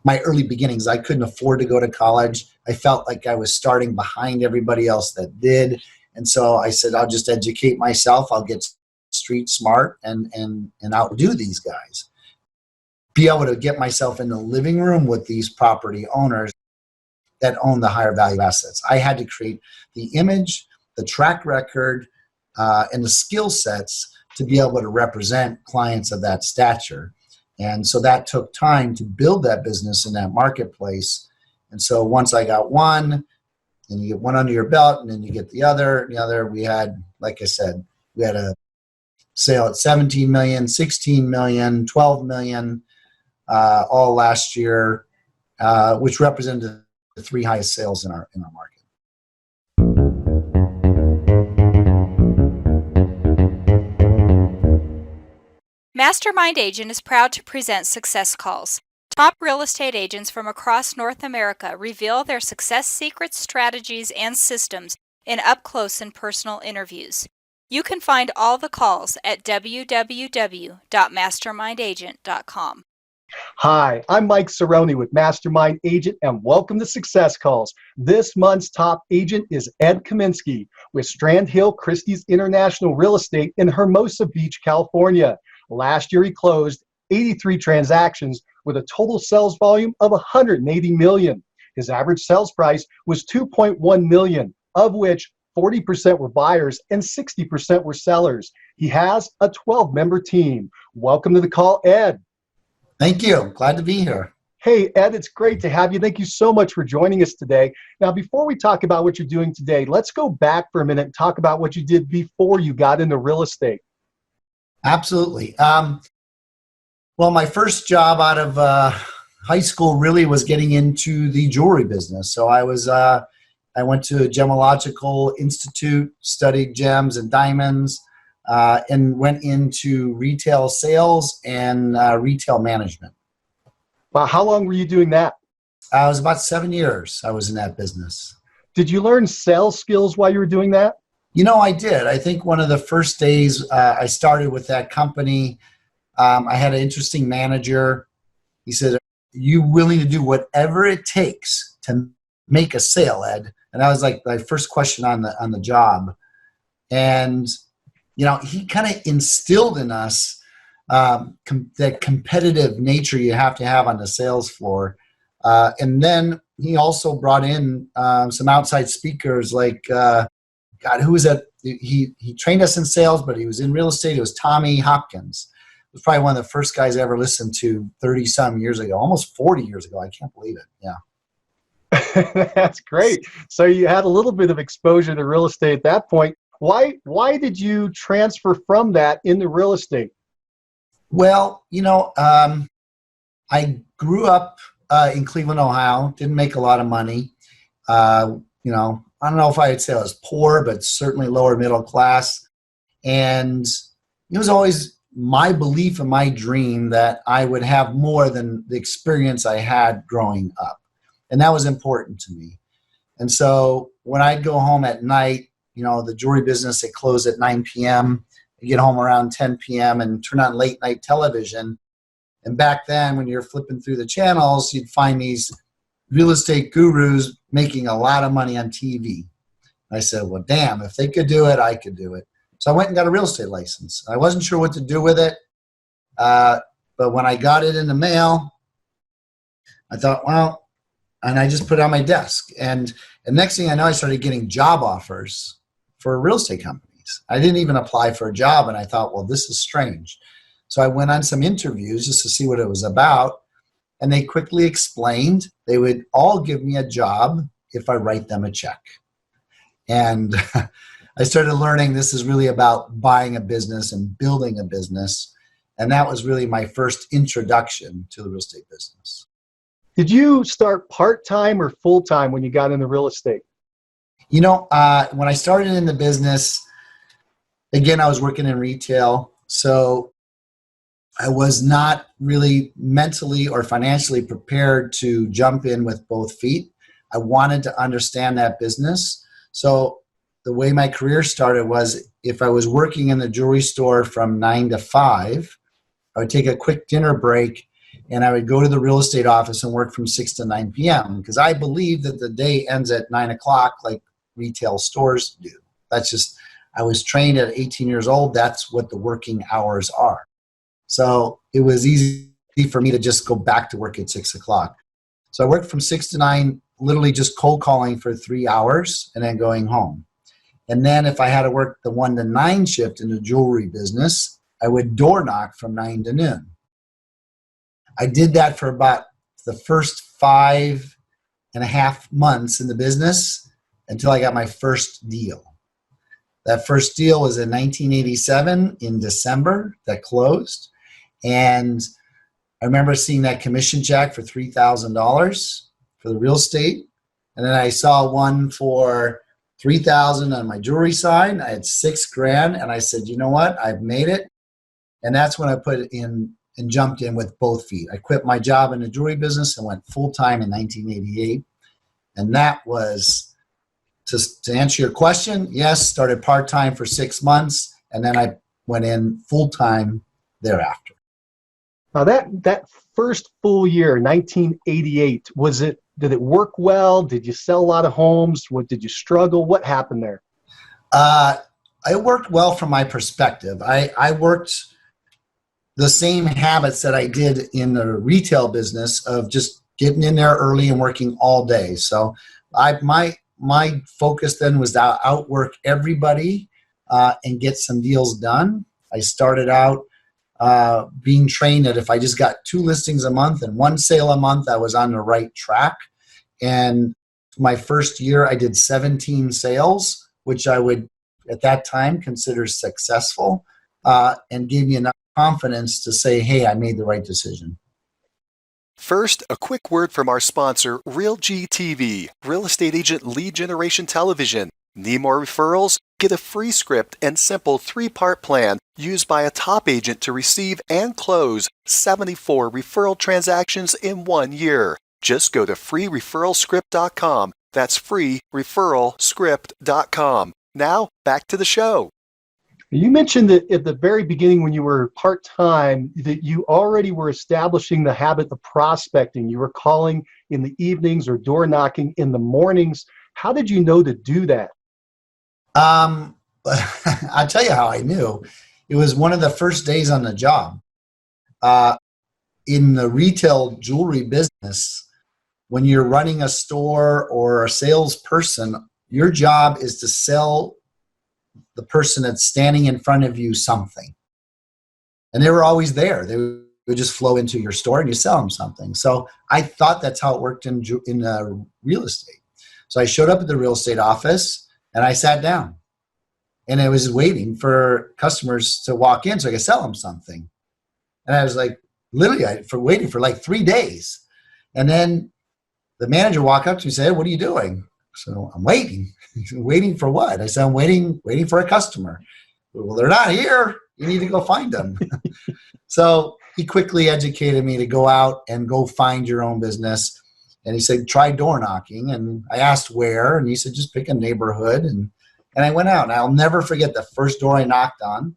my early beginnings. I couldn't afford to go to college. I felt like I was starting behind everybody else that did. And so I said, I'll just educate myself. I'll get street smart and outdo these guys. Be able to get myself in the living room with these property owners that own the higher value assets. I had to create the image, the track record, and the skill sets to be able to represent clients of that stature. And so that took time to build that business in that marketplace. And so once I got one, and you get one under your belt, and then you get the other. We had, like I said, we had a sale at 17 million, 16 million, 12 million, all last year, which represented the three highest sales in our market. Mastermind Agent is proud to present Success Calls. Top real estate agents from across North America reveal their success secrets, strategies, and systems in up-close and personal interviews. You can find all the calls at www.mastermindagent.com. Hi, I'm Mike Cerrone with Mastermind Agent, and welcome to Success Calls. This month's top agent is Ed Kaminsky with Strand Hill Christie's International Real Estate in Hermosa Beach, California. Last year, he closed 83 transactions with a total sales volume of $180 million. His average sales price was $2.1 million, of which 40% were buyers and 60% were sellers. He has a 12-member team. Welcome to the call, Ed. Thank you. Glad to be here. Hey, Ed, it's great to have you. Thank you so much for joining us today. Now, before we talk about what you're doing today, let's go back for a minute and talk about what you did before you got into real estate. Absolutely. Well, my first job out of high school really was getting into the jewelry business. So I went to a gemological institute, studied gems and diamonds, and went into retail sales and retail management. Wow, how long were you doing that? I was about 7 years I was in that business. Did you learn sales skills while you were doing that? I did. I think one of the first days I started with that company, I had an interesting manager. He said, "Are you willing to do whatever it takes to make a sale, Ed?" And that was like my first question on the job. And he kind of instilled in us that competitive nature you have to have on the sales floor. And then he also brought in some outside speakers like, who was that? He trained us in sales, but he was in real estate. It was Tommy Hopkins. It was probably one of the first guys I ever listened to 30-some years ago, almost 40 years ago. I can't believe it. Yeah. That's great. So you had a little bit of exposure to real estate at that point. Why did you transfer from that into real estate? Well, I grew up in Cleveland, Ohio. Didn't make a lot of money. I don't know if I'd say I was poor, but certainly lower middle class. And it was always my belief and my dream that I would have more than the experience I had growing up. And that was important to me. And so when I'd go home at night, the jewelry business, it closed at 9 p.m. I get home around 10 p.m. and turn on late night television. And back then, when you're flipping through the channels, you'd find these real estate gurus making a lot of money on TV. I said, well, damn, if they could do it, I could do it. So I went and got a real estate license. I wasn't sure what to do with it. But when I got it in the mail, I thought, well, and I just put it on my desk. And the next thing I know, I started getting job offers for real estate companies. I didn't even apply for a job. And I thought, well, this is strange. So I went on some interviews just to see what it was about. And they quickly explained they would all give me a job if I write them a check. And I started learning this is really about buying a business and building a business. And that was really my first introduction to the real estate business. Did you start part-time or full-time when you got into real estate? When I started in the business, again, I was working in retail. So I was not really mentally or financially prepared to jump in with both feet. I wanted to understand that business. So the way my career started was if I was working in the jewelry store from 9 to 5, I would take a quick dinner break and I would go to the real estate office and work from 6 to 9 p.m. because I believe that the day ends at 9 o'clock like retail stores do. That's just, I was trained at 18 years old. That's what the working hours are. So it was easy for me to just go back to work at 6 o'clock. So I worked from 6 to 9, literally just cold calling for 3 hours and then going home. And then if I had to work the 1 to 9 shift in the jewelry business, I would door knock from 9 to noon. I did that for about the first 5.5 months in the business until I got my first deal. That first deal was in 1987 in December that closed. And I remember seeing that commission check for $3,000 for the real estate. And then I saw one for $3,000 on my jewelry side. I had $6,000 and I said, you know what? I've made it. And that's when I put it in and jumped in with both feet. I quit my job in the jewelry business and went full-time in 1988. And that was, to answer your question, yes, started part-time for 6 months, and then I went in full-time thereafter. Now that first full year, 1988, did it work well? Did you sell a lot of homes? Did you struggle? What happened there? It worked well from my perspective. I worked the same habits that I did in the retail business of just getting in there early and working all day. So my focus then was to outwork everybody and get some deals done. I started out being trained that if I just got 2 listings a month and 1 sale a month, I was on the right track. And my first year, I did 17 sales, which I would, at that time, consider successful, and gave me enough confidence to say, hey, I made the right decision. First, a quick word from our sponsor, RealGTV, Real Estate Agent Lead Generation Television. Need more referrals? Get a free script and simple 3-part plan used by a top agent to receive and close 74 referral transactions in 1 year. Just go to freereferralscript.com. That's freereferralscript.com. Now, back to the show. You mentioned that at the very beginning when you were part-time that you already were establishing the habit of prospecting. You were calling in the evenings or door knocking in the mornings. How did you know to do that? I'll tell you how I knew. It was one of the first days on the job. In the retail jewelry business, when you're running a store or a salesperson, your job is to sell the person that's standing in front of you something. And they were always there. They would just flow into your store and you sell them something. So I thought that's how it worked in real estate. So I showed up at the real estate office and I sat down. And I was waiting for customers to walk in so I could sell them something. And I was like, literally, waiting for like 3 days. And then the manager walked up to me and said, what are you doing? So I'm waiting. Waiting for what? I said, I'm waiting for a customer. Well, they're not here. You need to go find them. So he quickly educated me to go out and go find your own business. And he said, try door knocking. And I asked where, and he said, just pick a neighborhood. And I went out. And I'll never forget the first door I knocked on.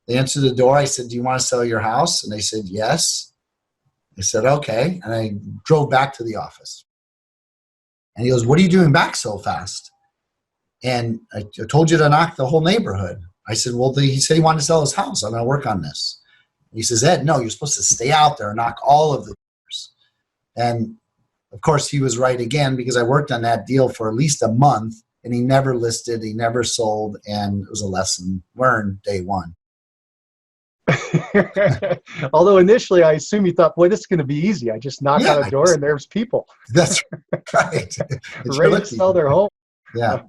They answered the door. I said, do you want to sell your house? And they said, yes. I said, okay. And I drove back to the office. And he goes, what are you doing back so fast? And I told you to knock the whole neighborhood. I said, well, he said he wanted to sell his house. I'm going to work on this. And he says, Ed, no, you're supposed to stay out there and knock all of the doors. And of course, he was right again because I worked on that deal for at least a month and he never listed, he never sold, and it was a lesson learned day one. Although initially I assume you thought, boy, this is going to be easy. I just knock on a door and there's people. That's right. Ready to sell their home. Yeah.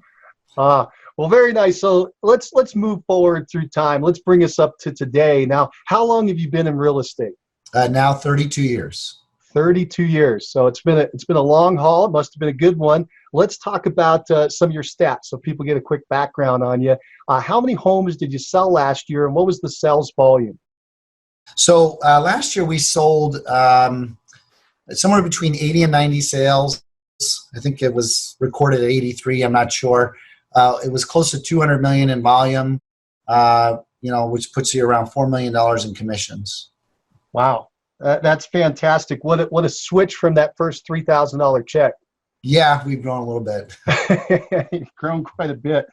Well, very nice. So let's move forward through time. Let's bring us up to today. Now, how long have you been in real estate? Now 32 years. 32 years. So it's been a long haul. It must have been a good one. Let's talk about some of your stats so people get a quick background on you. How many homes did you sell last year, and what was the sales volume? So last year we sold somewhere between 80 and 90 sales. I think it was recorded at 83. I'm not sure. It was close to 200 million in volume, which puts you around $4 million in commissions. Wow. That's fantastic. What a switch from that first $3,000 check. Yeah, we've grown a little bit. You've grown quite a bit.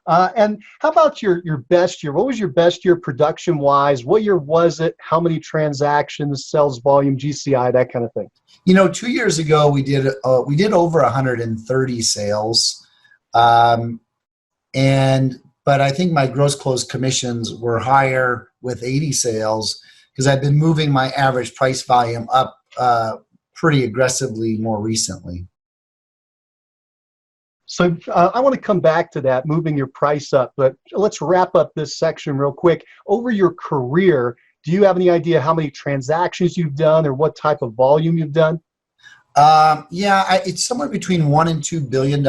And how about your best year? What was your best year production wise? What year was it? How many transactions, sales volume, GCI, that kind of thing? 2 years ago we did over 130 sales, but I think my gross closed commissions were higher with 80 sales because I've been moving my average price volume up pretty aggressively more recently. So I want to come back to that, moving your price up, but let's wrap up this section real quick. Over your career, do you have any idea how many transactions you've done or what type of volume you've done? It's somewhere between $1 and $2 billion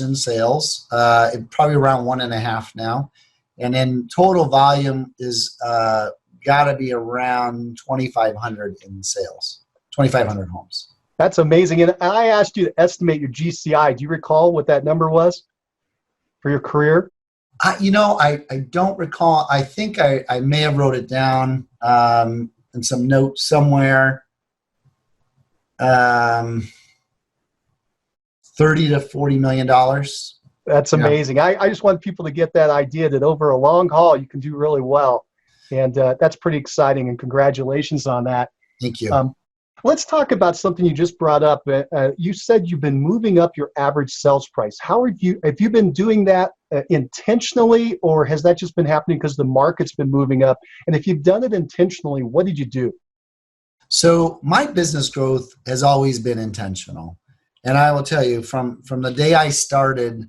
in sales. Probably around 1.5 now, and then total volume is got to be around 2,500 in sales, 2,500 homes. That's amazing. And I asked you to estimate your GCI. Do you recall what that number was for your career? I don't recall. I think I may have wrote it down in some notes somewhere. 30 to $40 million. That's amazing. Yeah. I just want people to get that idea that over a long haul, you can do really well. And that's pretty exciting. And congratulations on that. Thank you. Let's talk about something you just brought up. You said you've been moving up your average sales price. Have you been doing that intentionally, or has that just been happening because the market's been moving up? And if you've done it intentionally, what did you do? So my business growth has always been intentional. And I will tell you, from the day I started,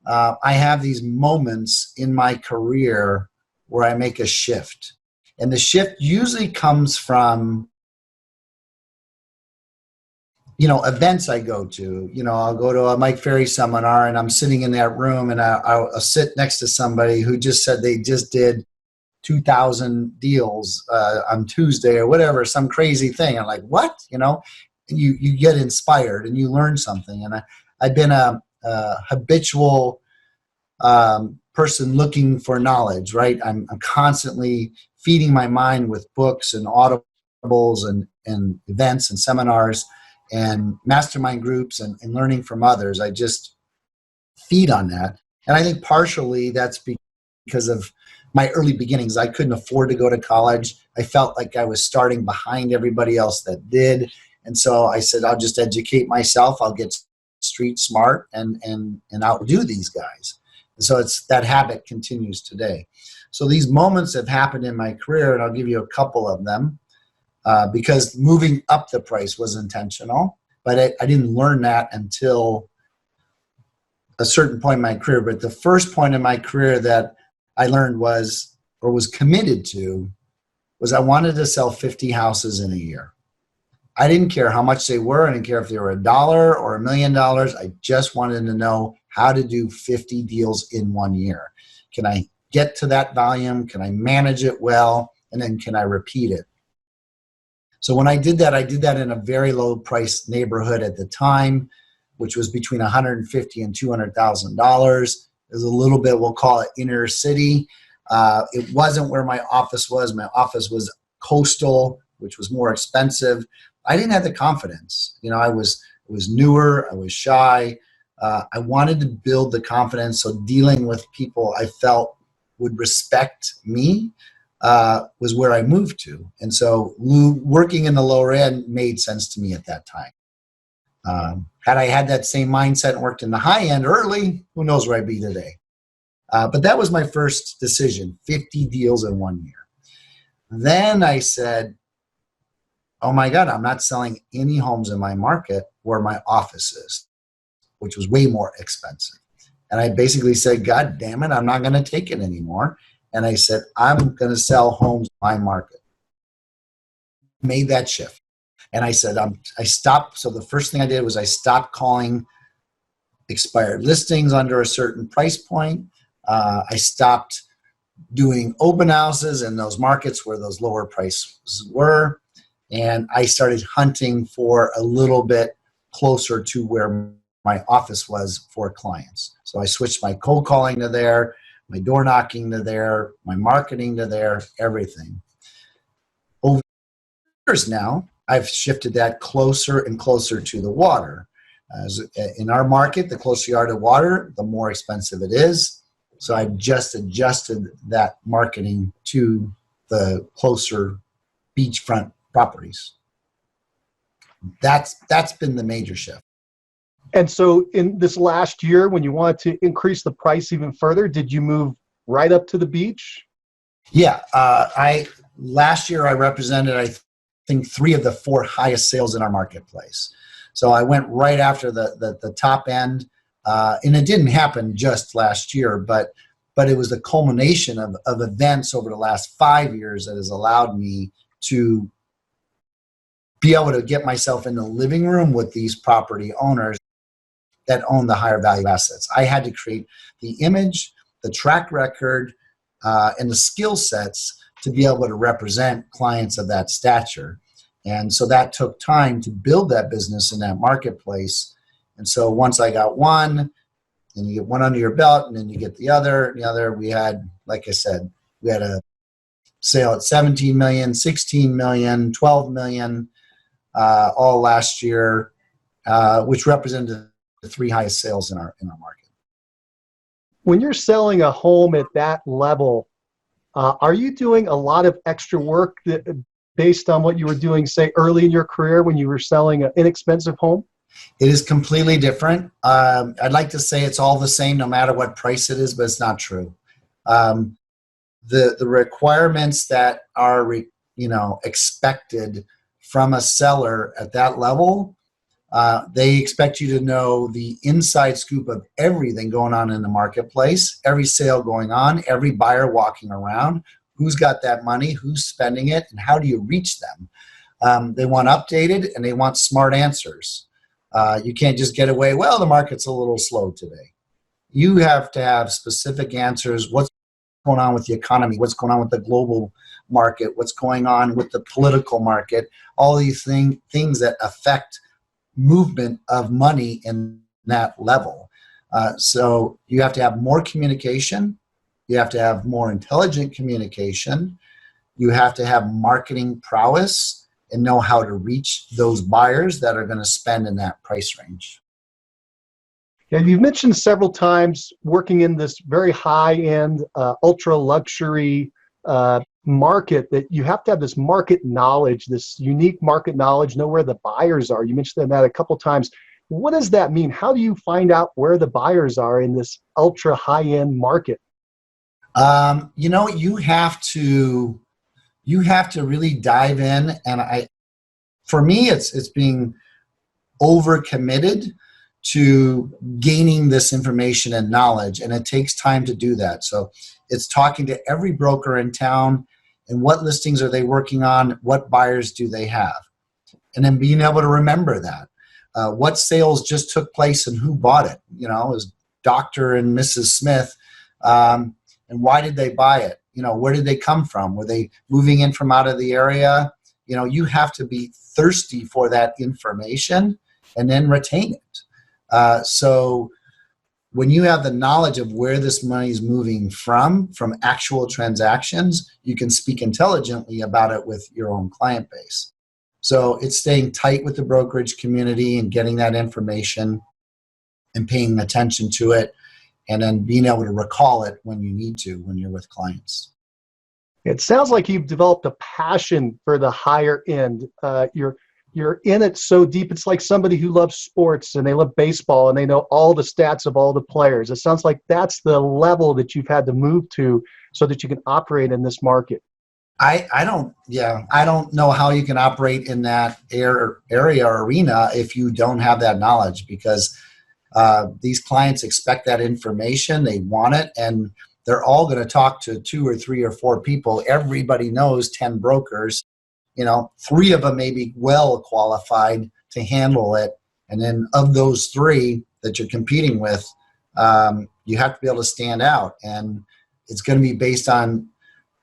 I have these moments in my career where I make a shift. And the shift usually comes from events I go to. I'll go to a Mike Ferry seminar and I'm sitting in that room and I'll sit next to somebody who just said they just did 2,000 deals on Tuesday or whatever, some crazy thing. I'm like, what? And you get inspired and you learn something. And I've been a habitual person looking for knowledge, right? I'm constantly feeding my mind with books and audibles and events and seminars and mastermind groups and learning from others. I just feed on that. And I think partially that's because of my early beginnings. I couldn't afford to go to college. I felt like I was starting behind everybody else that did. And so I said, I'll just educate myself. I'll get street smart and outdo these guys. And so that habit continues today. So these moments have happened in my career, and I'll give you a couple of them. Because moving up the price was intentional, but I didn't learn that until a certain point in my career. But the first point in my career that I learned was committed to was I wanted to sell 50 houses in a year. I didn't care how much they were. I didn't care if they were $1 or $1 million. I just wanted to know how to do 50 deals in 1 year. Can I get to that volume? Can I manage it well? And then can I repeat it? So when I did that in a very low price neighborhood at the time, which was between $150,000 and $200,000. It was a little bit, we'll call it inner city. It wasn't where my office was. My office was coastal, which was more expensive. I didn't have the confidence. I was newer. I was shy. I wanted to build the confidence. So dealing with people I felt would respect me was where I moved to. And so working in the lower end made sense to me at that time. Had I had that same mindset and worked in the high end early, who knows where I'd be today. But that was my first decision, 50 deals in 1 year. Then I said, oh my God, I'm not selling any homes in my market where my office is, which was way more expensive. And I basically said, God damn it, I'm not going to take it anymore. And I said, I'm going to sell homes in my market. Made that shift. And I said, I stopped. So the first thing I did was I stopped calling expired listings under a certain price point. I stopped doing open houses in those markets where those lower prices were. And I started hunting for a little bit closer to where my office was for clients. So I switched my cold calling to there, my door knocking to there, my marketing to there, everything. Over now, I've shifted that closer and closer to the water. As in our market, the closer you are to water, the more expensive it is. So I've just adjusted that marketing to the closer beachfront properties. That's been the major shift. And so in this last year, when you wanted to increase the price even further, did you move right up to the beach? Yeah, last year I represented, I think, 3 of the 4 highest sales in our marketplace. So I went right after the top end, and it didn't happen just last year, but it was the culmination of events over the last 5 years that has allowed me to be able to get myself in the living room with these property owners that own the higher value assets. I had to create the image, the track record, and the skill sets to be able to represent clients of that stature. And so that took time to build that business in that marketplace. And so once I got one, and you get one under your belt, and then you get the other. We had, like I said, we had a sale at 17 million, 16 million, 12 million, all last year, which represented the 3 highest sales in our market. When you're selling a home at that level, are you doing a lot of extra work based on what you were doing, say, early in your career when you were selling an inexpensive home? It is completely different. I'd like to say it's all the same no matter what price it is, but it's not true. The requirements that are expected from a seller at that level, they expect you to know the inside scoop of everything going on in the marketplace, every sale going on, every buyer walking around, who's got that money, who's spending it, and how do you reach them? They want updated and they want smart answers. You can't just get away, well, the market's a little slow today. You have to have specific answers. What's going on with the economy? What's going on with the global market? What's going on with the political market? All these things that affect movement of money in that level. So you have to have more communication. You have to have more intelligent communication. You have to have marketing prowess and know how to reach those buyers that are going to spend in that price range. Yeah, you've mentioned several times working in this very high-end, ultra-luxury market, that you have to have this market knowledge, this unique market knowledge, know where the buyers are. You mentioned that a couple times. What does that mean? How do you find out where the buyers are in this ultra high-end market? You have to really dive in, and for me, it's being overcommitted to gaining this information and knowledge, and it takes time to do that. So it's talking to every broker in town, and what listings are they working on, what buyers do they have, and then being able to remember that. What sales just took place and who bought it? It was Dr. and Mrs. Smith, and why did they buy it? Where did they come from? Were they moving in from out of the area? You have to be thirsty for that information and then retain it. So when you have the knowledge of where this money is moving from actual transactions, you can speak intelligently about it with your own client base. So it's staying tight with the brokerage community and getting that information and paying attention to it, and then being able to recall it when you need to when you're with clients. It sounds like you've developed a passion for the higher end. You're in it so deep. It's like somebody who loves sports and they love baseball and they know all the stats of all the players. It sounds like that's the level that you've had to move to so that you can operate in this market. I don't know how you can operate in that area or arena if you don't have that knowledge, because these clients expect that information, they want it, and they're all going to talk to 2 or 3 or 4 people. Everybody knows 10 brokers. 3 of them may be well qualified to handle it, and then of those 3 that you're competing with, you have to be able to stand out, and it's going to be based on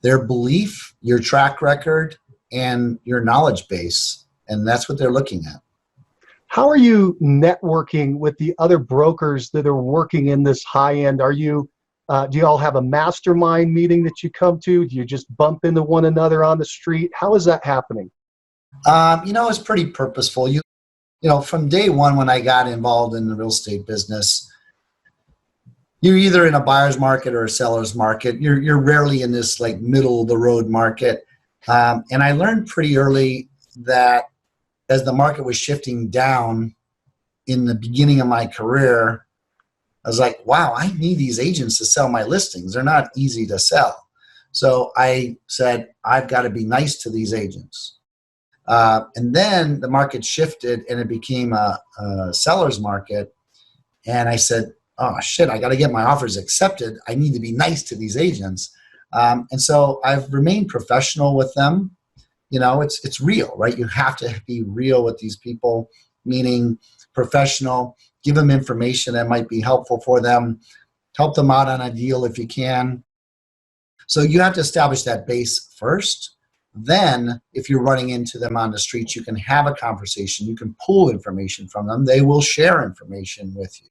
their belief, your track record, and your knowledge base, and that's what they're looking at. How are you networking with the other brokers that are working in this high end? Do you all have a mastermind meeting that you come to? Do you just bump into one another on the street? How is that happening? It's pretty purposeful. From day one when I got involved in the real estate business, you're either in a buyer's market or a seller's market. You're rarely in this like middle of the road market. And I learned pretty early that as the market was shifting down in the beginning of my career, I was like, wow, I need these agents to sell my listings. They're not easy to sell. So I said, I've got to be nice to these agents. And then the market shifted and it became a seller's market. And I said, oh shit, I got to get my offers accepted. I need to be nice to these agents. And so I've remained professional with them. It's real, right? You have to be real with these people, meaning professional, give them information that might be helpful for them, help them out on a deal if you can. So you have to establish that base first. Then if you're running into them on the streets, you can have a conversation. You can pull information from them. They will share information with you.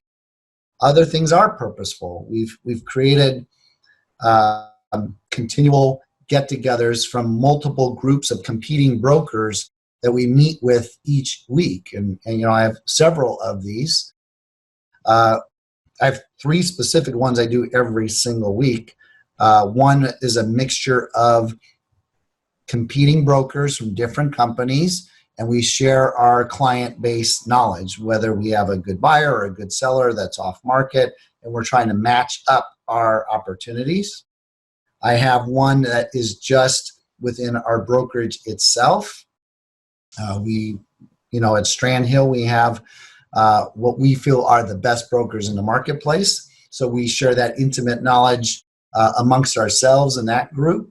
Other things are purposeful. We've created continual get-togethers from multiple groups of competing brokers that we meet with each week. And I have several of these. I have 3 specific ones I do every single week. One is a mixture of competing brokers from different companies, and we share our client base knowledge, whether we have a good buyer or a good seller that's off market, and we're trying to match up our opportunities. I have one that is just within our brokerage itself. At Strand Hill, we have what we feel are the best brokers in the marketplace. So we share that intimate knowledge amongst ourselves in that group.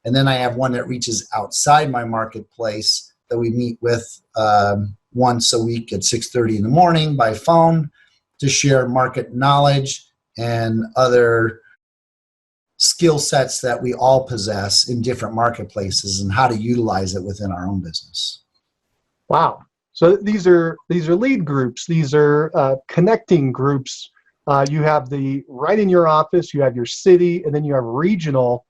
And then I have one that reaches outside my marketplace that we meet with once a week at 6:30 in the morning by phone to share market knowledge and other skill sets that we all possess in different marketplaces and how to utilize it within our own business. Wow. So these are lead groups. These are connecting groups. You have the right in your office, you have your city, and then you have regional.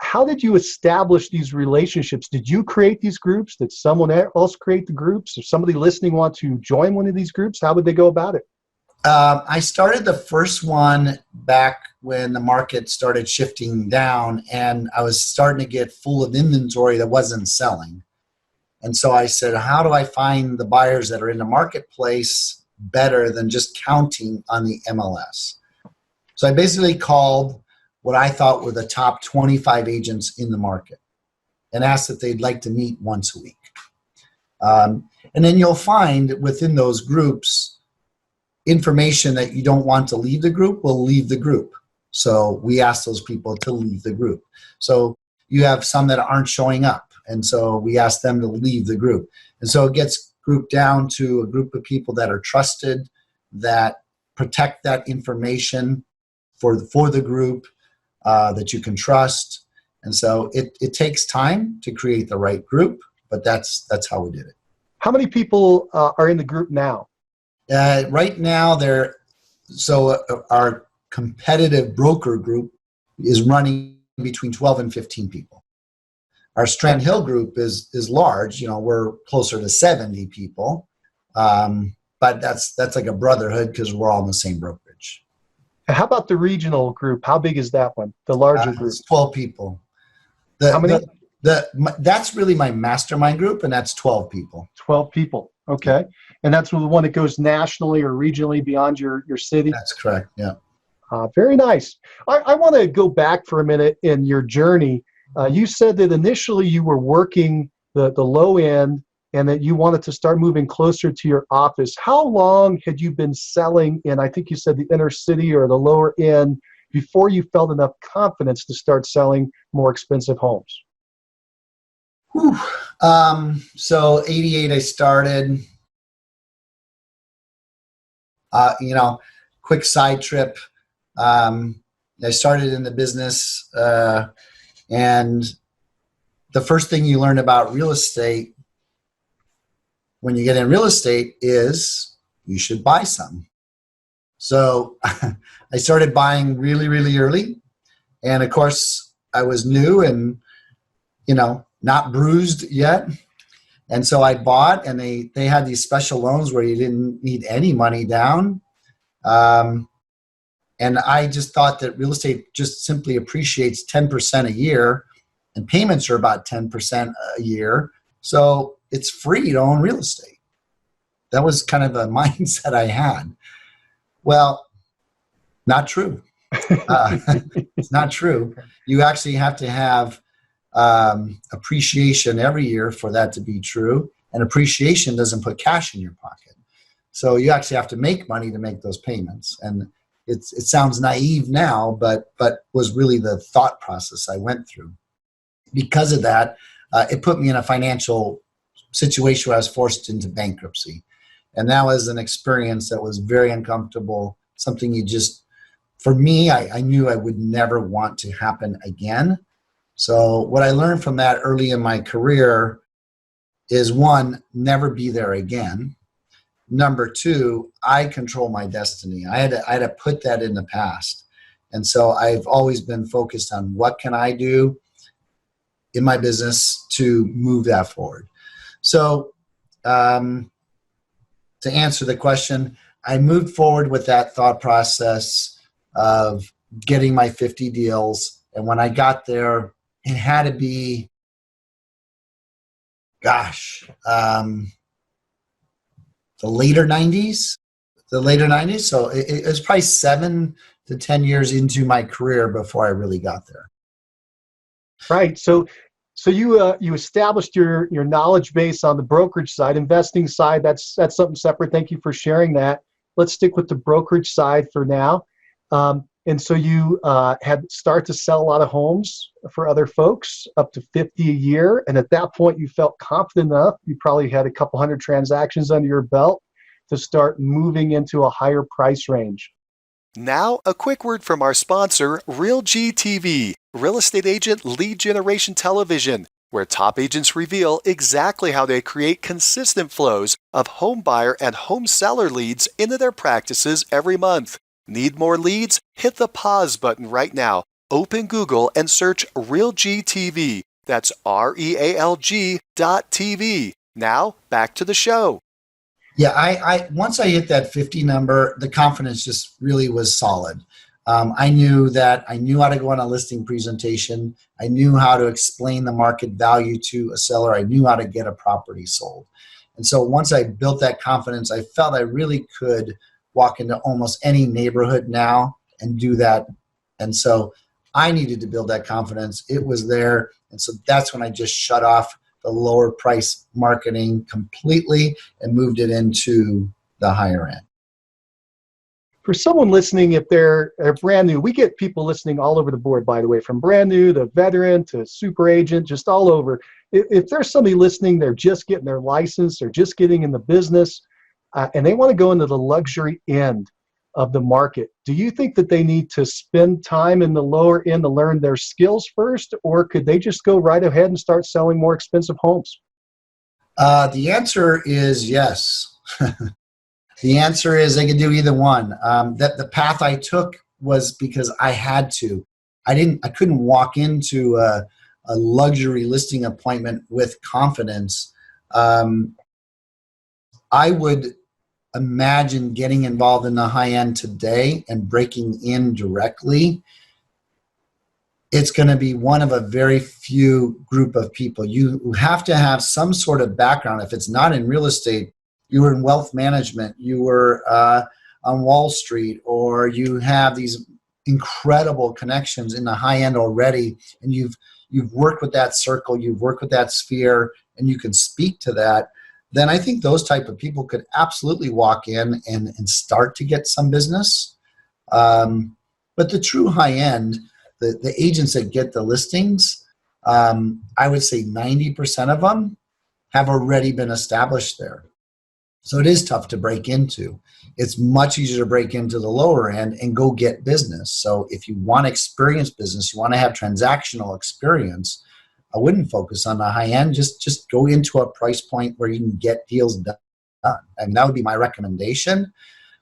How did you establish these relationships? Did you create these groups? Did someone else create the groups? If somebody listening wants to join one of these groups, how would they go about it? I started the first one back when the market started shifting down and I was starting to get full of inventory that wasn't selling. And so I said, how do I find the buyers that are in the marketplace better than just counting on the MLS? So I basically called what I thought were the top 25 agents in the market and asked if they'd like to meet once a week. And then you'll find within those groups information that you don't want to leave the group will leave the group. So we ask those people to leave the group. So you have some that aren't showing up. And so we ask them to leave the group. And so it gets grouped down to a group of people that are trusted, that protect that information for the group, that you can trust. And so it takes time to create the right group, but that's how we did it. How many people are in the group now? Right now, our competitive broker group is running between 12 and 15 people. Our Strand Hill group is large. We're closer to 70 people, but that's like a brotherhood because we're all in the same brokerage. How about the regional group? How big is that one? The larger group? It's 12 people. How many? That's really my mastermind group, and that's 12 people. 12 people. Okay. And that's the one that goes nationally or regionally beyond your city? That's correct, yeah. Very nice. I want to go back for a minute in your journey. You said that initially you were working the low end and that you wanted to start moving closer to your office. How long had you been selling in, I think you said the inner city or the lower end, before you felt enough confidence to start selling more expensive homes? So 88 I started. Quick side trip. I started in the business, and the first thing you learn about real estate when you get in real estate is you should buy some. So I started buying really, really early. And of course, I was new and, not bruised yet. And so I bought, and they had these special loans where you didn't need any money down. And I just thought that real estate just simply appreciates 10% a year, and payments are about 10% a year. So it's free to own real estate. That was kind of a mindset I had. Well, not true. It's not true. You actually have to have appreciation every year for that to be true. And appreciation doesn't put cash in your pocket. So you actually have to make money to make those payments. And it sounds naive now, but was really the thought process I went through. Because of that, it put me in a financial situation where I was forced into bankruptcy. And that was an experience that was very uncomfortable, something for me, I knew I would never want to happen again. So what I learned from that early in my career is, one, never be there again. Number two, I control my destiny. I had to put that in the past. And so I've always been focused on what can I do in my business to move that forward. So to answer the question, I moved forward with that thought process of getting my 50 deals. And when I got there, it had to be, the later 90s. So it was probably 7 to 10 years into my career before I really got there. Right. So you established your knowledge base on the brokerage side, investing side. That's something separate. Thank you for sharing that. Let's stick with the brokerage side for now. And so you had start to sell a lot of homes for other folks, up to 50 a year. And at that point, you felt confident enough. You probably had a couple hundred transactions under your belt to start moving into a higher price range. Now, a quick word from our sponsor, RealG TV, Real Estate Agent Lead Generation Television, where top agents reveal exactly how they create consistent flows of home buyer and home seller leads into their practices every month. Need more leads? Hit the pause button right now. Open Google and search RealG TV. That's REALG.TV. Now, back to the show. Yeah, I once I hit that 50 number, the confidence just really was solid. I knew how to go on a listing presentation. I knew how to explain the market value to a seller. I knew how to get a property sold. And so once I built that confidence, I felt I really could walk into almost any neighborhood now and do that. And so I needed to build that confidence. It was there. And so that's when I just shut off the lower price marketing completely and moved it into the higher end. For someone listening, if they're brand new, we get people listening all over the board, by the way, from brand new to veteran to super agent, just all over. If there's somebody listening, they're just getting their license, they're just getting in the business, and they want to go into the luxury end of the market, do you think that they need to spend time in the lower end to learn their skills first, or could they just go right ahead and start selling more expensive homes? The answer is yes. The answer is they could do either one. That the path I took was because I had to. I couldn't walk into a luxury listing appointment with confidence. I would imagine getting involved in the high end today and breaking in directly. It's going to be one of a very few group of people. You have to have some sort of background. If it's not in real estate, you were in wealth management, you were on Wall Street, or you have these incredible connections in the high end already, and you've worked with that circle, you've worked with that sphere, and you can speak to that, then I think those type of people could absolutely walk in and start to get some business. But the true high end, the agents that get the listings, I would say 90% of them have already been established there. So it is tough to break into. It's much easier to break into the lower end and go get business. So if you want experienced business, you want to have transactional experience, I wouldn't focus on the high end. Just go into a price point where you can get deals done. And that would be my recommendation.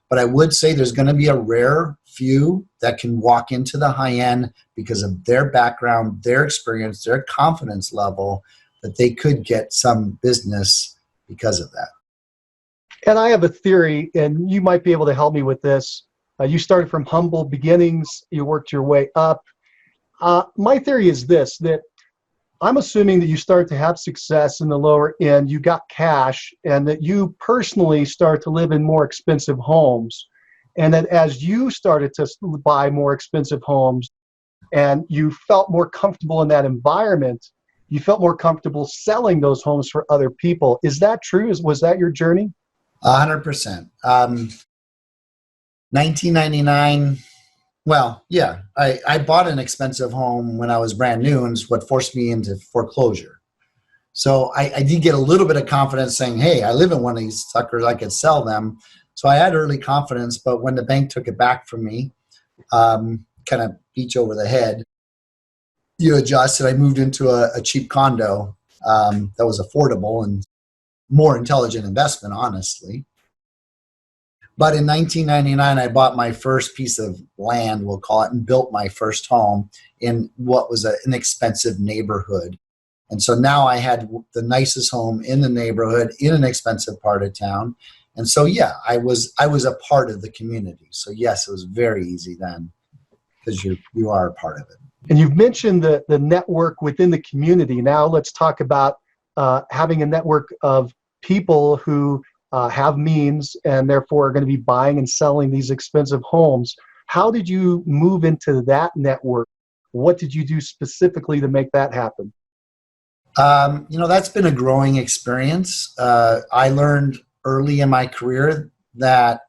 But I would say there's going to be a rare few that can walk into the high end because of their background, their experience, their confidence level, that they could get some business because of that. And I have a theory, and you might be able to help me with this. You started from humble beginnings, you worked your way up. My theory is this, that I'm assuming that you start to have success in the lower end, you got cash, and that you personally start to live in more expensive homes. And that as you started to buy more expensive homes and you felt more comfortable in that environment, you felt more comfortable selling those homes for other people. Is that true? Was that your journey? 100%. 1999, well, yeah, I bought an expensive home when I was brand new, and it's what forced me into foreclosure. So I did get a little bit of confidence saying, hey, I live in one of these suckers, I could sell them. So I had early confidence, but when the bank took it back from me, kind of beat you over the head, you adjust, and I moved into a cheap condo that was affordable and more intelligent investment, honestly. But in 1999, I bought my first piece of land, we'll call it, and built my first home in what was an expensive neighborhood. And so now I had the nicest home in the neighborhood in an expensive part of town. And so, yeah, I was a part of the community. So yes, it was very easy then because you are a part of it. And you've mentioned the network within the community. Now let's talk about having a network of people who have means and therefore are going to be buying and selling these expensive homes. How did you move into that network? What did you do specifically to make that happen? That's been a growing experience. I learned early in my career that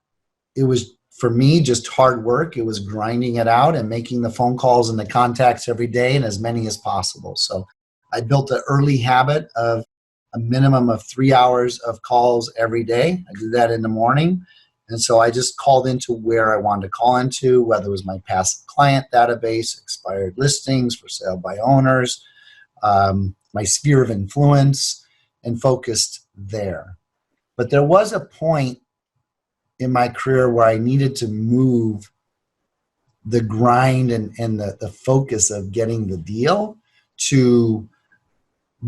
it was, for me, just hard work. It was grinding it out and making the phone calls and the contacts every day and as many as possible. So I built an early habit of a minimum of 3 hours of calls every day. I did that in the morning. And so I just called into where I wanted to call into, whether it was my past client database, expired listings for sale by owners, my sphere of influence, and focused there. But there was a point in my career where I needed to move the grind and the focus of getting the deal to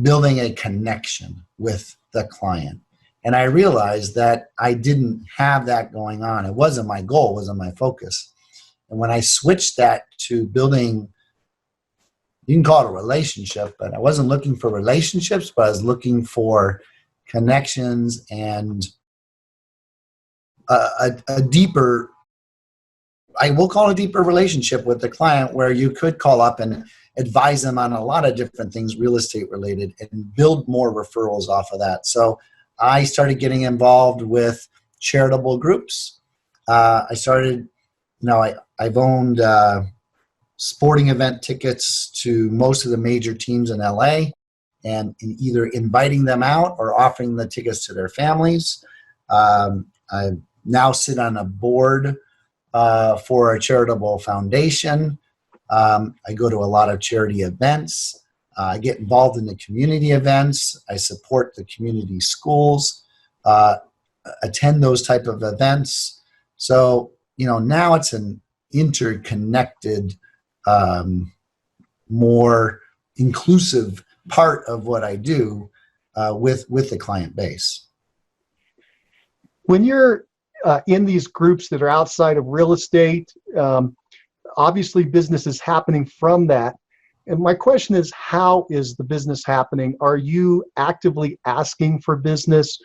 building a connection with the client. And I realized that I didn't have that going on. It wasn't my goal, it wasn't my focus. And when I switched that to building, you can call it a relationship, but I wasn't looking for relationships, but I was looking for connections and a deeper, I will call it a deeper relationship with the client where you could call up and advise them on a lot of different things real estate related and build more referrals off of that. So I started getting involved with charitable groups. I started, I've owned sporting event tickets to most of the major teams in LA, and in either inviting them out or offering the tickets to their families. I now sit on a board for a charitable foundation. I go to a lot of charity events. I get involved in the community events. I support the community schools, attend those type of events. So, now it's an interconnected, more inclusive part of what I do with the client base. When you're in these groups that are outside of real estate, obviously business is happening from that. And my question is, how is the business happening? Are you actively asking for business,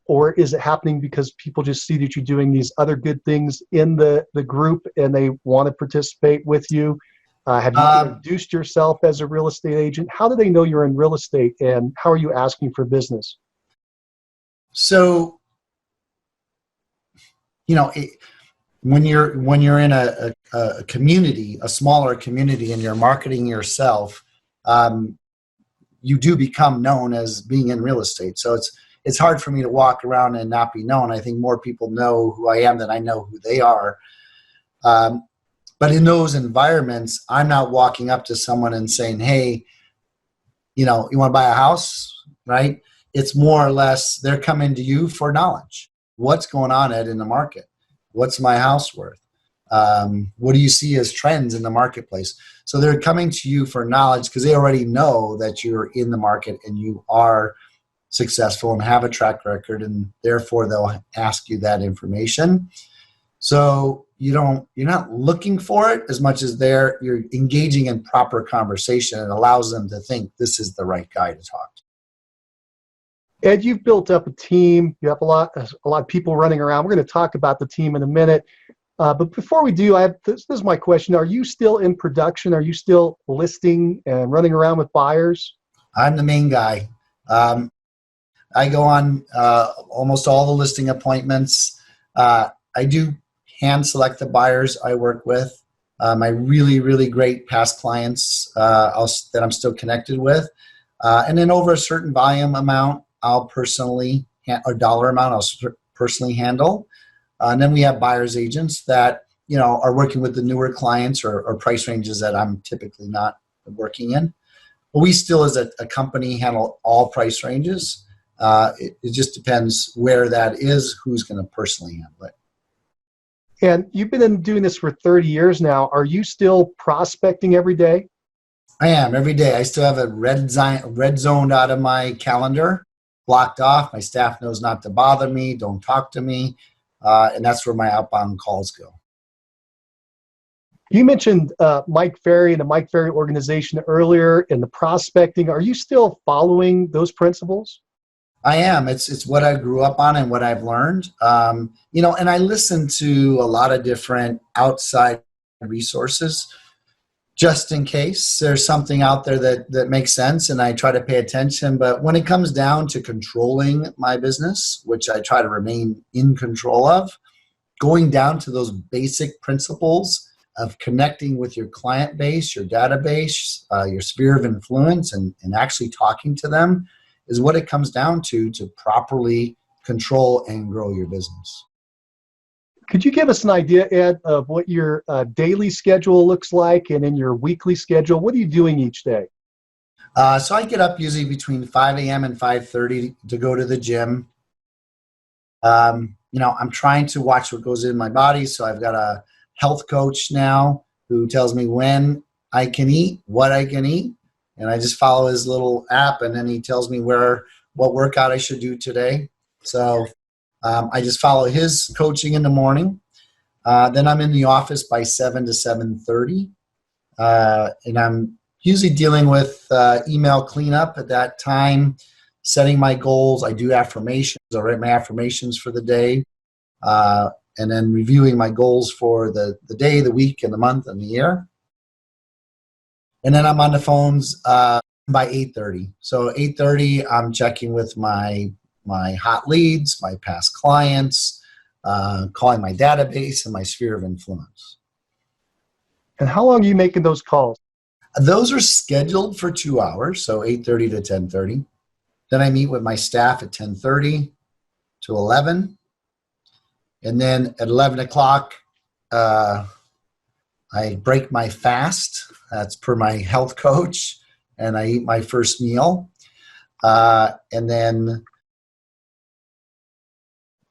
or is it happening because people just see that you're doing these other good things in the group and they want to participate with you? Have you introduced yourself as a real estate agent? How do they know you're in real estate, and how are you asking for business? So, when you're in a community, a smaller community, and you're marketing yourself, you do become known as being in real estate. So it's hard for me to walk around and not be known. I think more people know who I am than I know who they are. But in those environments, I'm not walking up to someone and saying, hey, you want to buy a house, right? It's more or less they're coming to you for knowledge. What's going on, Ed, in the market? What's my house worth? What do you see as trends in the marketplace? So they're coming to you for knowledge because they already know that you're in the market and you are successful and have a track record, and therefore they'll ask you that information. So you're not looking for it as much as you're engaging in proper conversation. It allows them to think this is the right guy to talk to. Ed, you've built up a team. You have a lot of people running around. We're going to talk about the team in a minute. But before we do, this is my question. Are you still in production? Are you still listing and running around with buyers? I'm the main guy. I go on almost all the listing appointments. I do hand select the buyers I work with. My really, really great past clients that I'm still connected with. And then over a certain volume amount, I'll personally, or dollar amount, I'll personally handle. And then we have buyer's agents that, are working with the newer clients or price ranges that I'm typically not working in. But we still, as a company, handle all price ranges. It just depends where that is, who's going to personally handle it. And you've been doing this for 30 years now. Are you still prospecting every day? I am, every day. I still have a red zoned out of my calendar, blocked off. My staff knows not to bother me, don't talk to me, and that's where my outbound calls go. You mentioned Mike Ferry and the Mike Ferry organization earlier in the prospecting. Are you still following those principles? I am. It's what I grew up on and what I've learned. And I listen to a lot of different outside resources just in case there's something out there that makes sense, and I try to pay attention. But when it comes down to controlling my business, which I try to remain in control of, going down to those basic principles of connecting with your client base, your database, your sphere of influence, and actually talking to them is what it comes down to properly control and grow your business. Could you give us an idea, Ed, of what your daily schedule looks like, and in your weekly schedule? What are you doing each day? So I get up usually between 5 a.m. and 5:30 to go to the gym. I'm trying to watch what goes in my body. So I've got a health coach now who tells me when I can eat, what I can eat. And I just follow his little app, and then he tells me what workout I should do today. So I just follow his coaching in the morning. Then I'm in the office by 7 to 7:30. And I'm usually dealing with email cleanup at that time, setting my goals. I do affirmations. I write my affirmations for the day. And then reviewing my goals for the day, the week, and the month, and the year. And then I'm on the phones by 8:30. So 8:30, I'm checking with my hot leads, my past clients, calling my database and my sphere of influence. And how long are you making those calls? Those are scheduled for 2 hours, so 8:30 to 10:30. Then I meet with my staff at 10:30 to 11. And then at 11 o'clock, I break my fast. That's per my health coach. And I eat my first meal. And then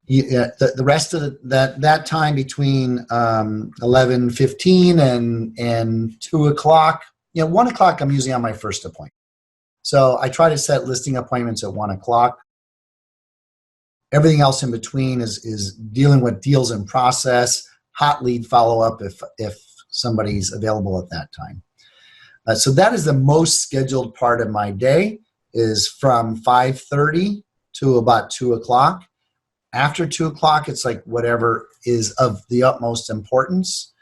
the rest of that time between 11:15 and 2 o'clock, 1 o'clock, I'm usually on my first appointment. So I try to set listing appointments at 1 o'clock. Everything else in between is dealing with deals in process, hot lead follow-up if somebody's available at that time. So that is the most scheduled part of my day, is from 5:30 to about 2 o'clock. After 2 o'clock, it's like whatever is of the utmost importance.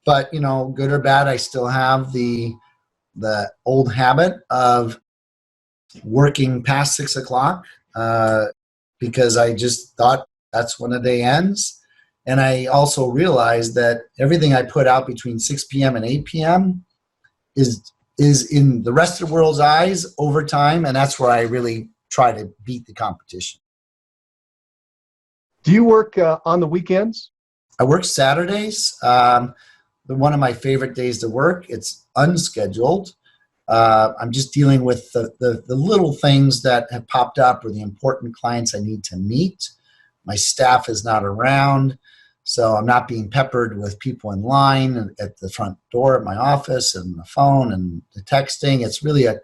But, good or bad, I still have the old habit of working past 6 o'clock because I just thought that's when the day ends. And I also realized that everything I put out between 6 p.m. and 8 p.m. is in the rest of the world's eyes over time, and that's where I really try to beat the competition. Do you work on the weekends? I work Saturdays. One of my favorite days to work. It's unscheduled. I'm just dealing with the little things that have popped up or the important clients I need to meet. My staff is not around. So I'm not being peppered with people in line at the front door at my office and the phone and the texting. It's really a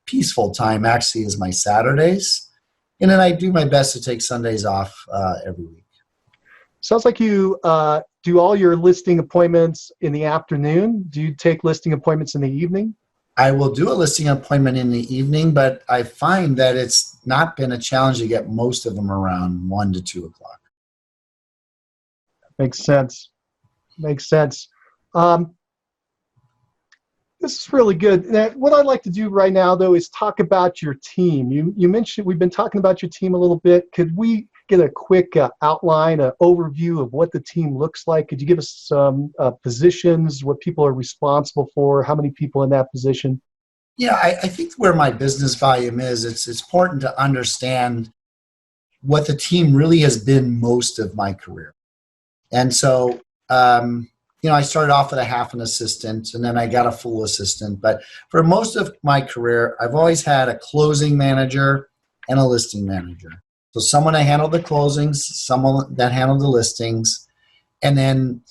peaceful time, actually, is my Saturdays. And then I do my best to take Sundays off every week. Sounds like you do all your listing appointments in the afternoon. Do you take listing appointments in the evening? I will do a listing appointment in the evening, but I find that it's not been a challenge to get most of them around 1 to 2 o'clock. Makes sense. Makes sense. This is really good. What I'd like to do right now, though, is talk about your team. You mentioned we've been talking about your team a little bit. Could we get a quick outline, an overview of what the team looks like? Could you give us some positions, what people are responsible for, how many people in that position? Yeah, I think where my business volume is, it's important to understand what the team really has been most of my career. And so, I started off with a half an assistant, and then I got a full assistant. But for most of my career, I've always had a closing manager and a listing manager. So someone that handled the closings, someone that handled the listings, and then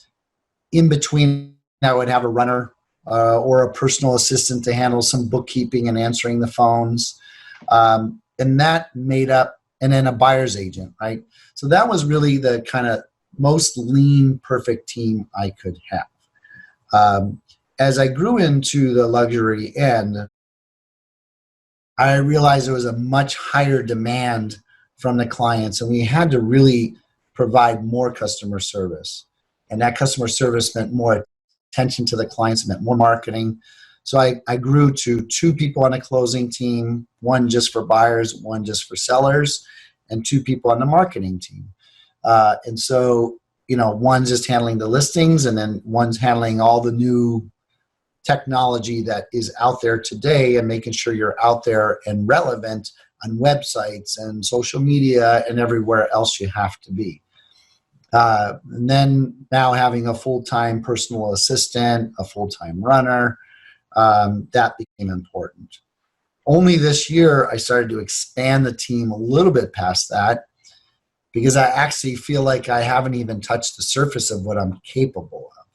in between, I would have a runner or a personal assistant to handle some bookkeeping and answering the phones. And that made up, and then a buyer's agent, right? So that was really the kind of most lean, perfect team I could have. As I grew into the luxury end, I realized there was a much higher demand from the clients, and we had to really provide more customer service. And that customer service meant more attention to the clients, meant more marketing. So I grew to 2 people on a closing team, 1 just for buyers, 1 just for sellers, and 2 people on the marketing team. And so, 1's just handling the listings, and then 1's handling all the new technology that is out there today and making sure you're out there and relevant on websites and social media and everywhere else you have to be. And then now having a full-time personal assistant, a full-time runner, that became important. Only this year, I started to expand the team a little bit past that, because I actually feel like I haven't even touched the surface of what I'm capable of.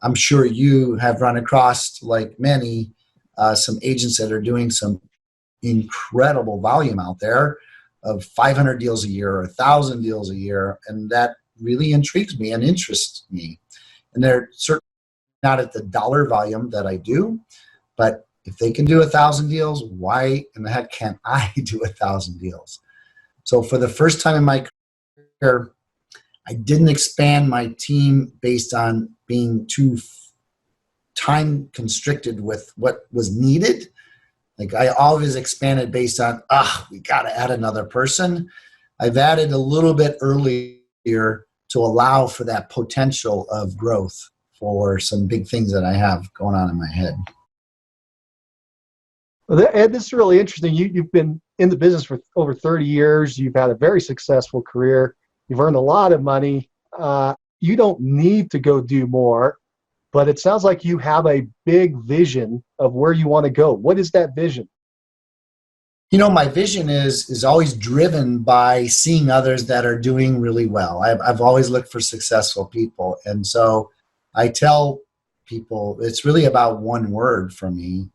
I'm sure you have run across, like many, some agents that are doing some incredible volume out there of 500 deals a year or 1,000 deals a year, and that really intrigues me and interests me. And they're certainly not at the dollar volume that I do, but if they can do 1,000 deals, why in the heck can't I do 1,000 deals? So for the first time in my career, I didn't expand my team based on being too time constricted with what was needed. Like I always expanded based on, we got to add another person. I've added a little bit earlier to allow for that potential of growth for some big things that I have going on in my head. Well, Ed, this is really interesting. You've been in the business for over 30 years. You've had a very successful career. You've earned a lot of money. You don't need to go do more, but it sounds like you have a big vision of where you want to go. What is that vision? My vision is always driven by seeing others that are doing really well. I've always looked for successful people. And so I tell people it's really about one word for me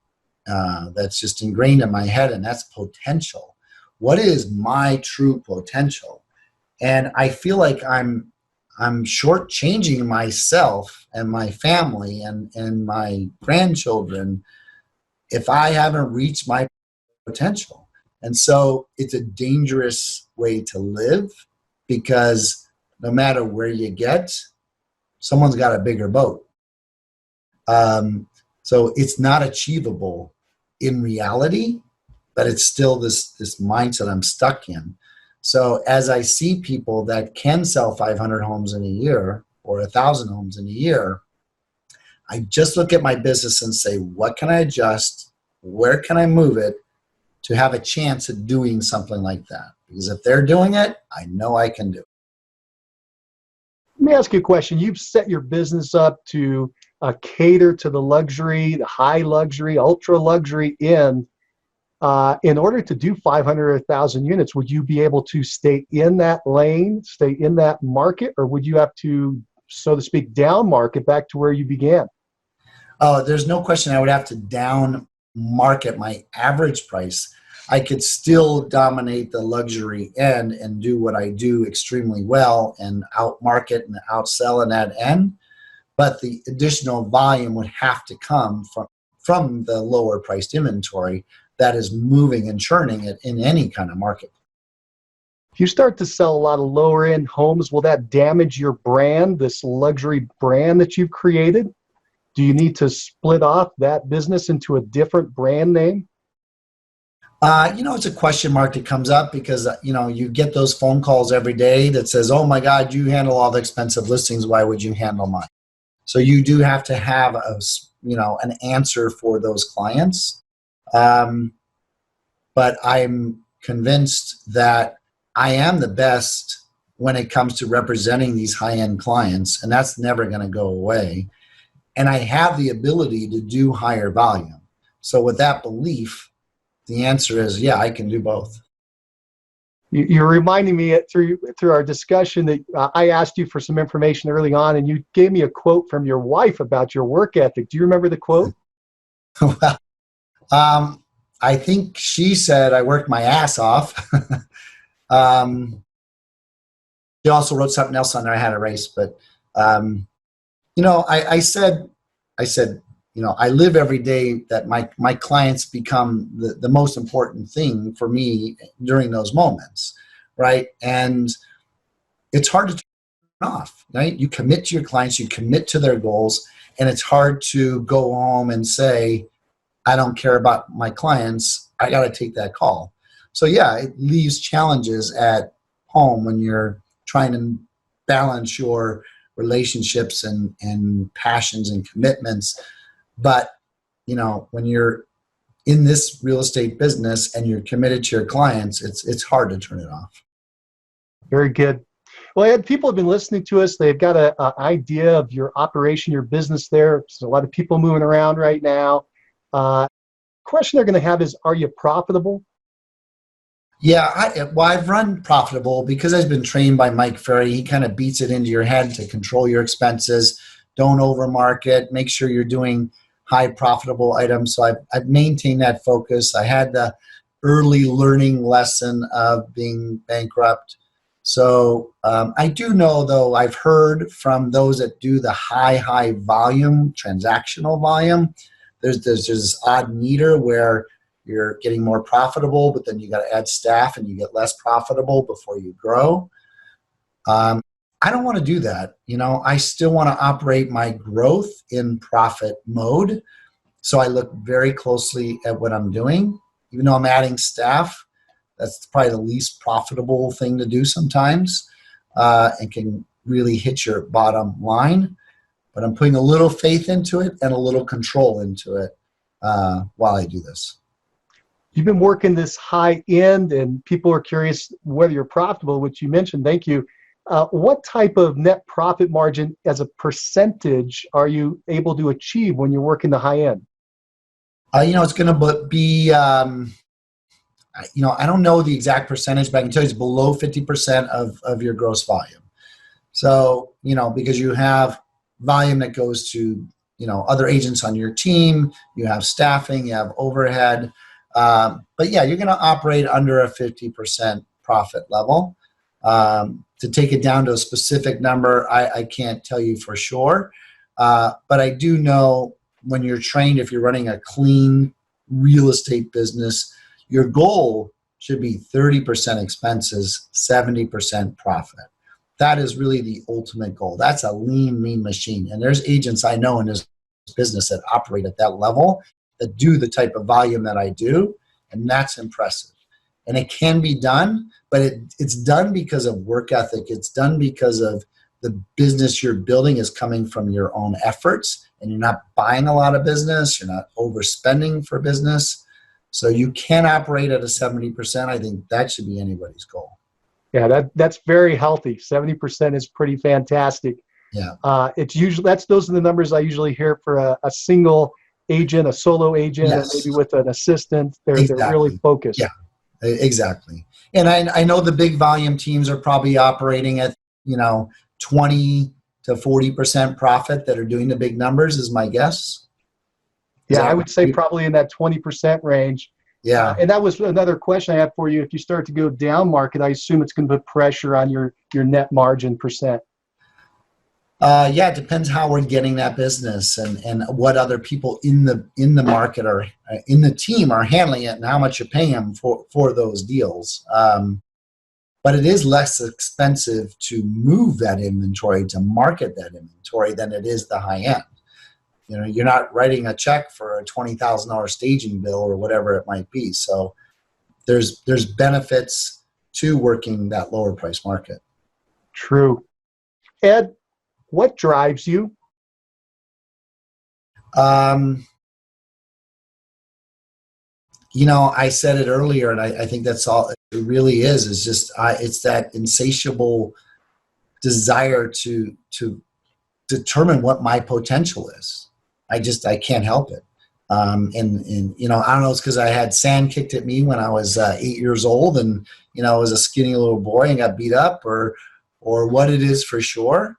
that's just ingrained in my head, and that's potential. What is my true potential? And I feel like I'm shortchanging myself and my family and my grandchildren if I haven't reached my potential. And so it's a dangerous way to live, because no matter where you get, someone's got a bigger boat. So it's not achievable in reality, but it's still this mindset I'm stuck in. So as I see people that can sell 500 homes in a year or 1,000 homes in a year, I just look at my business and say, what can I adjust? Where can I move it to have a chance at doing something like that? Because if they're doing it, I know I can do it. Let me ask you a question. You've set your business up to cater to the luxury, the high luxury, ultra luxury end. In order to do 500 or 1,000 units, would you be able to stay in that lane, stay in that market, or would you have to, so to speak, down market back to where you began? Oh, there's no question I would have to down market my average price. I could still dominate the luxury end and do what I do extremely well and outmarket and outsell in that end. But the additional volume would have to come from the lower priced inventory that is moving and churning it in any kind of market. If you start to sell a lot of lower end homes, will that damage your brand, this luxury brand that you've created? Do you need to split off that business into a different brand name? It's a question mark that comes up because, you get those phone calls every day that says, oh my God, you handle all the expensive listings. Why would you handle mine? So you do have to have an answer for those clients. But I'm convinced that I am the best when it comes to representing these high-end clients, and that's never going to go away. And I have the ability to do higher volume. So with that belief, the answer is, yeah, I can do both. You're reminding me through our discussion that I asked you for some information early on, and you gave me a quote from your wife about your work ethic. Do you remember the quote? Well, I think she said I worked my ass off. She also wrote something else on there. I had to erase, but I said, I live every day that my clients become the most important thing for me during those moments, right? And it's hard to turn off, right? You commit to your clients, you commit to their goals, and it's hard to go home and say, I don't care about my clients. I got to take that call. So yeah, it leaves challenges at home when you're trying to balance your relationships and passions and commitments. But, when you're in this real estate business and you're committed to your clients, it's hard to turn it off. Very good. Well, Ed, people have been listening to us. They've got an idea of your operation, your business there. There's a lot of people moving around right now. Question they're going to have is, are you profitable? Yeah, I've run profitable because I've been trained by Mike Ferry. He kind of beats it into your head to control your expenses. Don't overmarket. Make sure you're doing high profitable items. So I've maintained that focus. I had the early learning lesson of being bankrupt. So I do know, though, I've heard from those that do the high volume, transactional volume, there's this odd meter where you're getting more profitable, but then you got to add staff and you get less profitable before you grow. I don't want to do that. I still want to operate my growth in profit mode. So I look very closely at what I'm doing. Even though I'm adding staff, that's probably the least profitable thing to do sometimes, and can really hit your bottom line. But I'm putting a little faith into it and a little control into it while I do this. You've been working this high end, and people are curious whether you're profitable, which you mentioned. Thank you. What type of net profit margin as a percentage are you able to achieve when you're working the high end? It's going to be, I don't know the exact percentage, but I can tell you it's below 50% of your gross volume. So, because you have volume that goes to, other agents on your team, you have staffing, you have overhead. But yeah, you're going to operate under a 50% profit level. To take it down to a specific number, I can't tell you for sure. But I do know when you're trained, if you're running a clean real estate business, your goal should be 30% expenses, 70% profit. That is really the ultimate goal. That's a lean, mean machine. And there's agents I know in this business that operate at that level, that do the type of volume that I do, and that's impressive. And it can be done, but it's done because of work ethic. It's done because of the business you're building is coming from your own efforts, and you're not buying a lot of business. You're not overspending for business. So you can operate at a 70%. I think that should be anybody's goal. Yeah, that's very healthy. 70% is pretty fantastic. Yeah. It's usually those are the numbers I usually hear for a single agent, a solo agent, or Yes, maybe with an assistant. They're really exactly. focused. Yeah, exactly. And I know the big volume teams are probably operating at, 20 to 40% profit that are doing the big numbers is my guess. Is Yeah, that I would say right? probably in that 20% range. Yeah. And that was another question I had for you. If you start to go down market, I assume it's going to put pressure on your net margin percent. Yeah, it depends how we're getting that business and what other people in the market are in the team are handling it and how much you're paying them for those deals. But it is less expensive to move that inventory, to market that inventory than it is the high end. You're not writing a check for a $20,000 staging bill or whatever it might be. So there's benefits to working that lower price market. True. Ed, what drives you? I said it earlier, and I think that's all it really is just it's that insatiable desire to determine what my potential is. I can't help it. And I don't know, it's because I had sand kicked at me when I was 8 years old, and I was a skinny little boy and got beat up, or what it is for sure.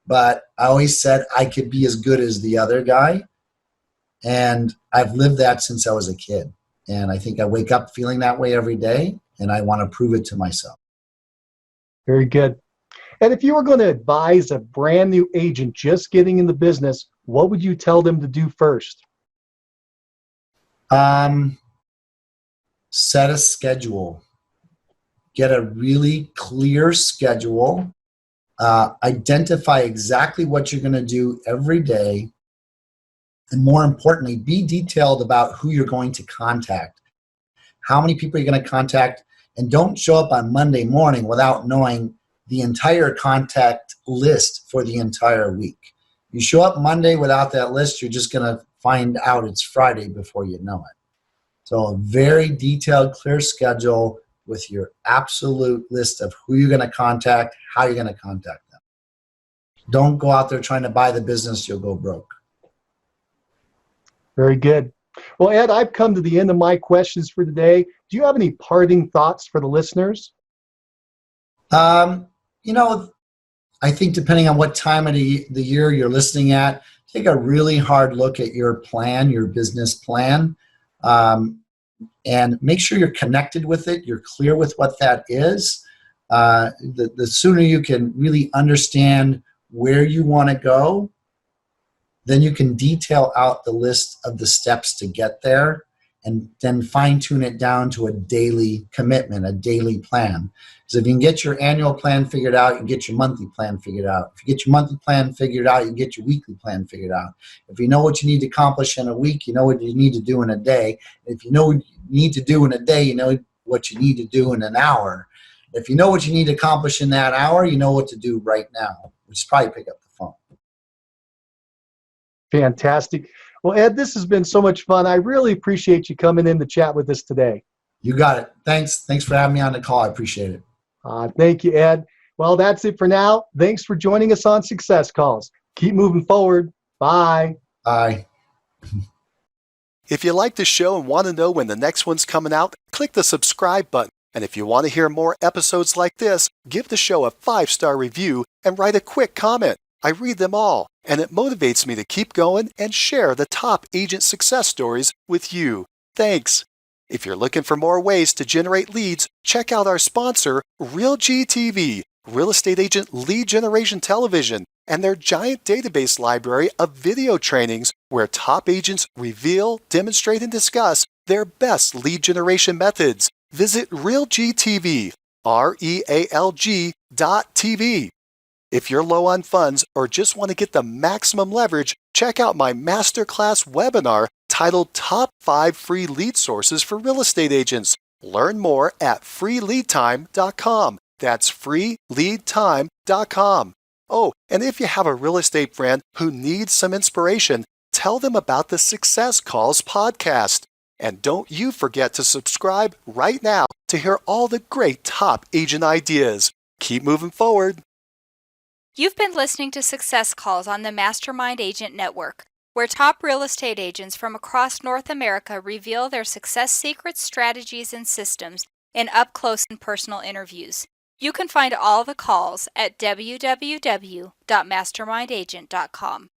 But I always said I could be as good as the other guy, and I've lived that since I was a kid. And I think I wake up feeling that way every day, and I want to prove it to myself. Very good. And if you were going to advise a brand new agent just getting in the business, what would you tell them to do first? Set a schedule. Get a really clear schedule. Identify exactly what you're going to do every day. And more importantly, be detailed about who you're going to contact, how many people you're going to contact, and don't show up on Monday morning without knowing the entire contact list for the entire week. You show up Monday without that list, you're just going to find out it's Friday before you know it. So a very detailed, clear schedule with your absolute list of who you're going to contact, how you're going to contact them. Don't go out there trying to buy the business, you'll go broke. Very good. Well, Ed, I've come to the end of my questions for today. Do you have any parting thoughts for the listeners? I think depending on what time of the year you're listening at, take a really hard look at your plan, your business plan, and make sure you're connected with it. You're clear with what that is. The sooner you can really understand where you want to go, then you can detail out the list of the steps to get there, and then fine tune it down to a daily commitment, a daily plan. Because if you can get your annual plan figured out, you can get your monthly plan figured out. If you get your monthly plan figured out, you can get your weekly plan figured out. If you know what you need to accomplish in a week, you know what you need to do in a day. If you know what you need to do in a day, you know what you need to do in an hour. If you know what you need to accomplish in that hour, you know what to do right now, which is probably pick up the phone. Fantastic. Well, Ed, this has been so much fun. I really appreciate you coming in to chat with us today. You got it. Thanks for having me on the call. I appreciate it. Thank you, Ed. Well, that's it for now. Thanks for joining us on Success Calls. Keep moving forward. Bye. Bye. If you like the show and want to know when the next one's coming out, click the subscribe button. And if you want to hear more episodes like this, give the show a 5-star review and write a quick comment. I read them all, and it motivates me to keep going and share the top agent success stories with you. Thanks. If you're looking for more ways to generate leads, check out our sponsor, RealGTV, Real Estate Agent Lead Generation Television, and their giant database library of video trainings where top agents reveal, demonstrate, and discuss their best lead generation methods. Visit RealGTV, REALG.TV. If you're low on funds or just want to get the maximum leverage, check out my masterclass webinar titled Top 5 Free Lead Sources for Real Estate Agents. Learn more at freeleadtime.com. That's freeleadtime.com. Oh, and if you have a real estate friend who needs some inspiration, tell them about the Success Calls podcast. And don't you forget to subscribe right now to hear all the great top agent ideas. Keep moving forward. You've been listening to Success Calls on the Mastermind Agent Network. where top real estate agents from across North America reveal their success secrets, strategies, and systems in up-close and personal interviews. You can find all the calls at www.mastermindagent.com.